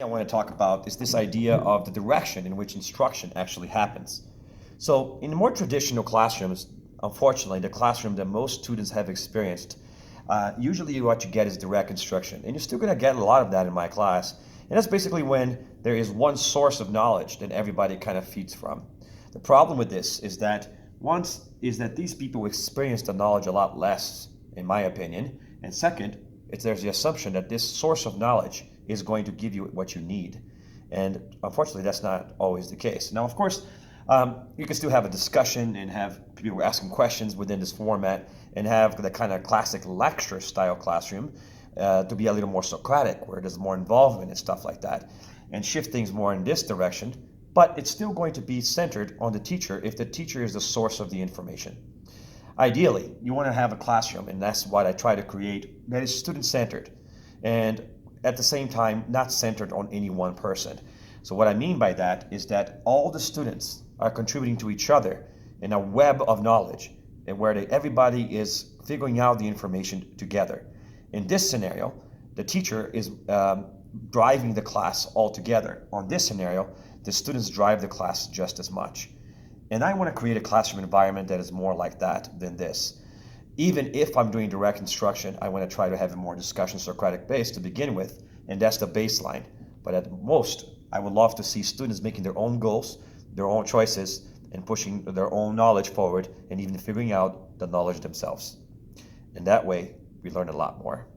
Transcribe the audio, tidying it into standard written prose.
I want to talk about is this idea of the direction in which instruction actually happens. So in more traditional classrooms, unfortunately, the classroom that most students have experienced, usually what you get is direct instruction. And you're still going to get a lot of that in my class. And that's basically when there is one source of knowledge that everybody kind of feeds from. The problem with this is that these people experience the knowledge a lot less, in my opinion. And second, there's the assumption that this source of knowledge is going to give you what you need. And unfortunately, that's not always the case. Now, of course, you can still have a discussion and have people asking questions within this format and have the kind of classic lecture style classroom to be a little more Socratic, where there's more involvement and stuff like that, and shift things more in this direction. But it's still going to be centered on the teacher if the teacher is the source of the information. Ideally, you want to have a classroom, and that's what I try to create, that is student-centered, and at the same time, not centered on any one person. So what I mean by that is that all the students are contributing to each other in a web of knowledge, and where everybody is figuring out the information together. In this scenario, the teacher is driving the class all together. On this scenario, the students drive the class just as much. And I want to create a classroom environment that is more like that than this. Even if I'm doing direct instruction, I want to try to have a more discussion Socratic base to begin with, and that's the baseline. But at most, I would love to see students making their own goals, their own choices, and pushing their own knowledge forward, and even figuring out the knowledge themselves. And that way, we learn a lot more.